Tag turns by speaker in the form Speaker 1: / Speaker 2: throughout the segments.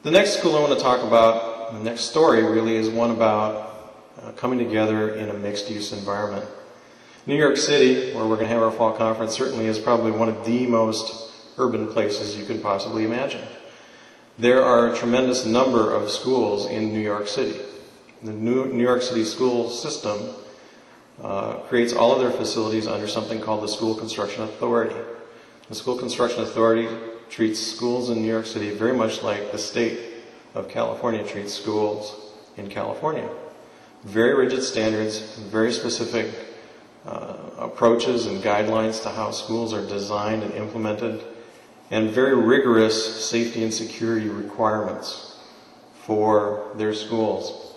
Speaker 1: The next school I want to talk about, the next story really, is one about coming together in a mixed-use environment. New York City, where we're going to have our fall conference, certainly is probably one of the most urban places you can possibly imagine. There are a tremendous number of schools in New York City. The New York City school system creates all of their facilities under something called the School Construction Authority. The School Construction Authority treats schools in New York City very much like the state of California treats schools in California. Very rigid standards, very specific approaches and guidelines to how schools are designed and implemented, and very rigorous safety and security requirements for their schools.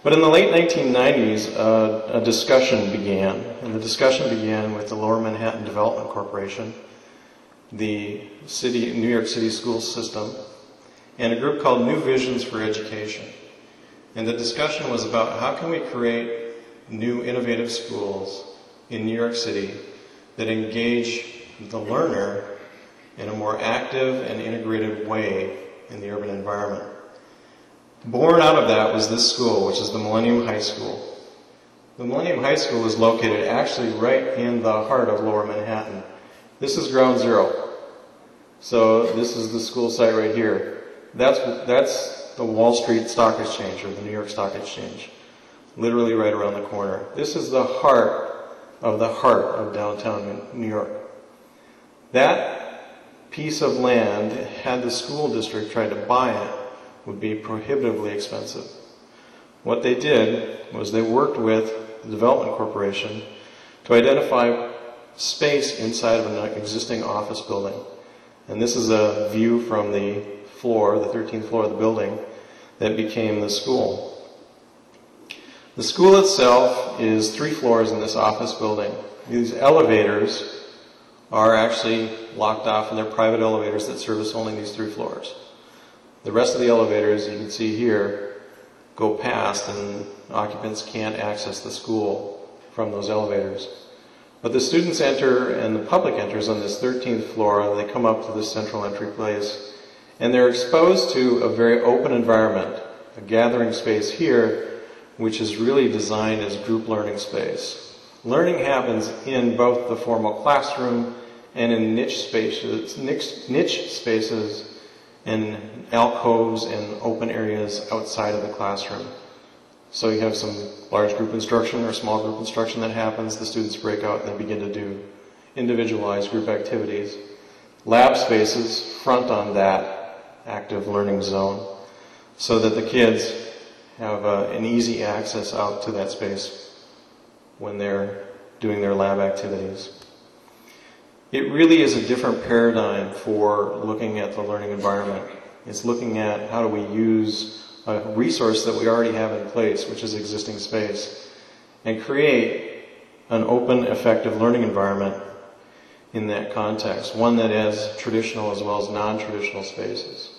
Speaker 1: But in the late 1990s, a discussion began, and the discussion began with the Lower Manhattan Development Corporation, the New York City school system, and a group called New Visions for Education. And the discussion was about how can we create new innovative schools in New York City that engage the learner in a more active and integrated way in the urban environment. Born out of that was this school, which is the Millennium High School. The Millennium High School is located actually right in the heart of Lower Manhattan. This is ground zero. So this is the school site right here. That's the Wall Street Stock Exchange, or the New York Stock Exchange. Literally right around the corner. This is the heart of downtown New York. That piece of land, had the school district tried to buy it, would be prohibitively expensive. What they did was they worked with the Development Corporation to identify space inside of an existing office building. And this is a view from the floor, the 13th floor of the building, that became the school. The school itself is 3 floors in this office building. These elevators are actually locked off, and they're private elevators that service only these 3 floors. The rest of the elevators, you can see here, go past, and occupants can't access the school from those elevators. But the students enter, and the public enters on this 13th floor, and they come up to this central entry place, and they're exposed to a very open environment, a gathering space here, which is really designed as group learning space. Learning happens in both the formal classroom and in niche spaces and alcoves and open areas outside of the classroom. So you have some large group instruction or small group instruction that happens. The students break out and they begin to do individualized group activities. Lab spaces front on that active learning zone so that the kids have an easy access out to that space when they're doing their lab activities. It really is a different paradigm for looking at the learning environment. It's looking at how do we use a resource that we already have in place, which is existing space, and create an open, effective learning environment in that context, one that has traditional as well as non-traditional spaces.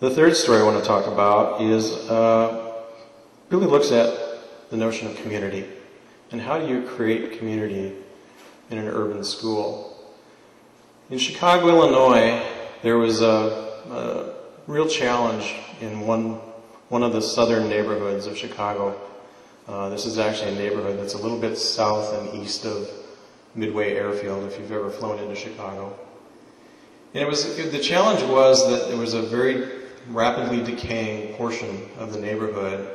Speaker 1: The third story I want to talk about is really looks at the notion of community. And how do you create community in an urban school? In Chicago, Illinois, there was a real challenge in one of the southern neighborhoods of Chicago. This is actually a neighborhood that's a little bit south and east of Midway Airfield, if you've ever flown into Chicago. And the challenge was that there was a very rapidly decaying portion of the neighborhood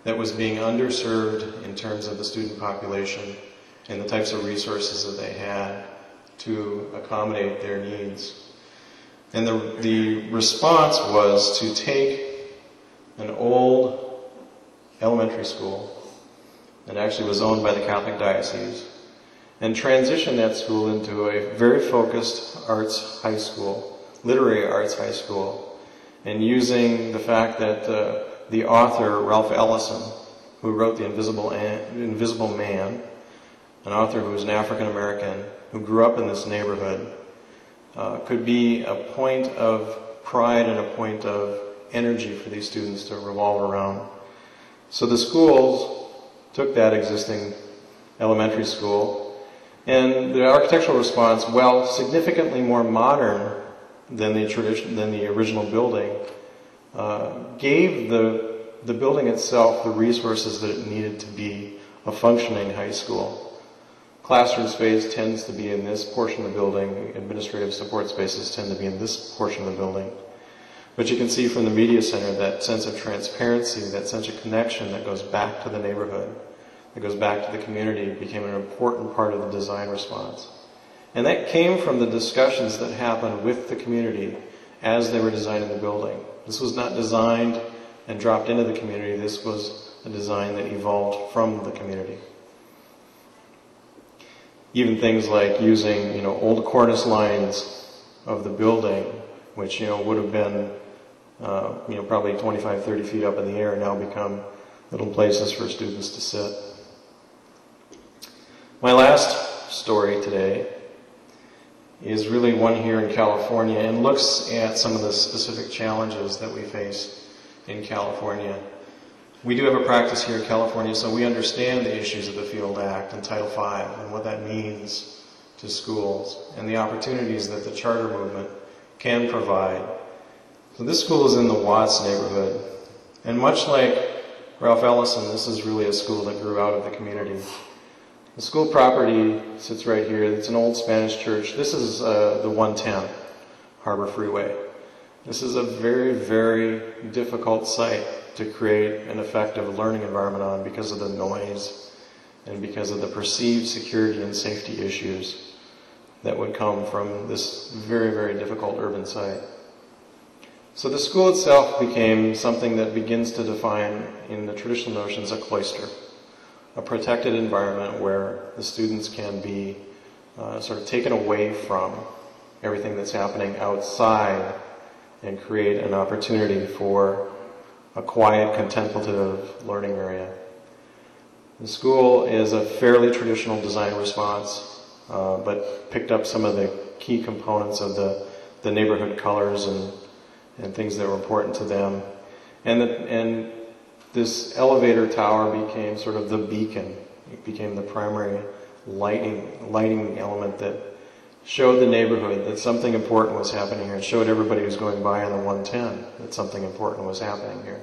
Speaker 1: that was being underserved in terms of the student population and the types of resources that they had to accommodate their needs. And the response was to take an old elementary school that actually was owned by the Catholic Diocese and transition that school into a very focused arts high school, literary arts high school, and using the fact that the author, Ralph Ellison, who wrote The Invisible Man, an author who was an African American, who grew up in this neighborhood, could be a point of pride and a point of energy for these students to revolve around. So the schools took that existing elementary school, and the architectural response, while significantly more modern than the original building, gave the building itself the resources that it needed to be a functioning high school. Classroom space tends to be in this portion of the building. Administrative support spaces tend to be in this portion of the building. But you can see from the media center that sense of transparency, that sense of connection that goes back to the neighborhood, that goes back to the community, became an important part of the design response. And that came from the discussions that happened with the community as they were designing the building. This was not designed and dropped into the community. This was a design that evolved from the community. Even things like using, old cornice lines of the building, which, would have been, probably 25, 30 feet up in the air, now become little places for students to sit. My last story today is really one here in California and looks at some of the specific challenges that we face in California. We do have a practice here in California, so we understand the issues of the Field Act and Title V and what that means to schools and the opportunities that the charter movement can provide. So this school is in the Watts neighborhood, and much like Ralph Ellison, this is really a school that grew out of the community. The school property sits right here. It's an old Spanish church. This is the 110 Harbor Freeway. This is a very, very difficult site to create an effective learning environment on because of the noise and because of the perceived security and safety issues that would come from this very, very difficult urban site. So the school itself became something that begins to define, in the traditional notions, a cloister, a protected environment where the students can be sort of taken away from everything that's happening outside and create an opportunity for a quiet, contemplative learning area. The school is a fairly traditional design response, but picked up some of the key components of the neighborhood colors and things that were important to them. And this elevator tower became sort of the beacon. It became the primary lighting element that showed the neighborhood that something important was happening here. It showed everybody who was going by on the 110 that something important was happening here.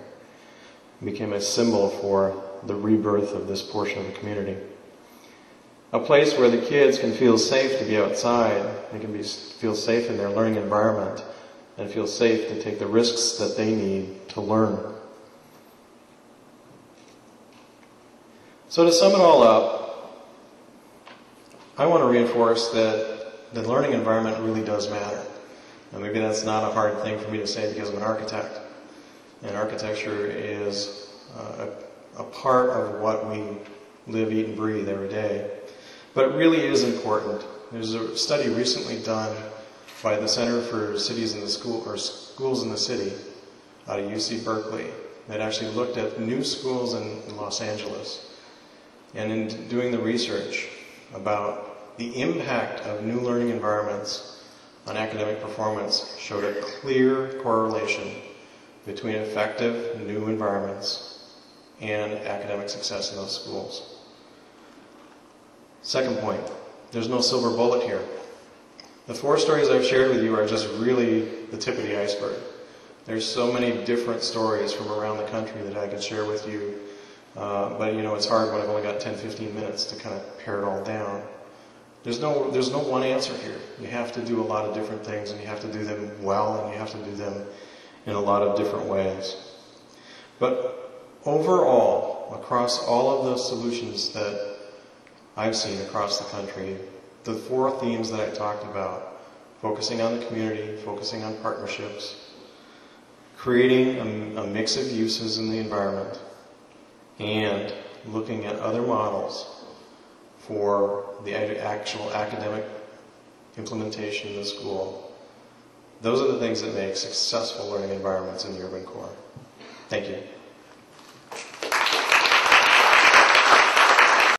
Speaker 1: It became a symbol for the rebirth of this portion of the community. A place where the kids can feel safe to be outside, they can feel safe in their learning environment, and feel safe to take the risks that they need to learn. So to sum it all up, I want to reinforce that the learning environment really does matter. Now maybe that's not a hard thing for me to say because I'm an architect. And architecture is a part of what we live, eat, and breathe every day. But it really is important. There's a study recently done by the Center for Cities in the School, or Schools in the City, out of UC Berkeley, that actually looked at new schools in Los Angeles. And in doing the research about the impact of new learning environments on academic performance, showed a clear correlation between effective new environments and academic success in those schools. Second point, there's no silver bullet here. The 4 stories I've shared with you are just really the tip of the iceberg. There's so many different stories from around the country that I could share with you, but it's hard when I've only got 10, 15 minutes to kind of pare it all down. There's no one answer here. You have to do a lot of different things, and you have to do them well, and you have to do them in a lot of different ways. But overall, across all of the solutions that I've seen across the country, the 4 themes that I talked about, focusing on the community, focusing on partnerships, creating a mix of uses in the environment, and looking at other models for the actual academic implementation in the school. Those are the things that make successful learning environments in the urban core. Thank you.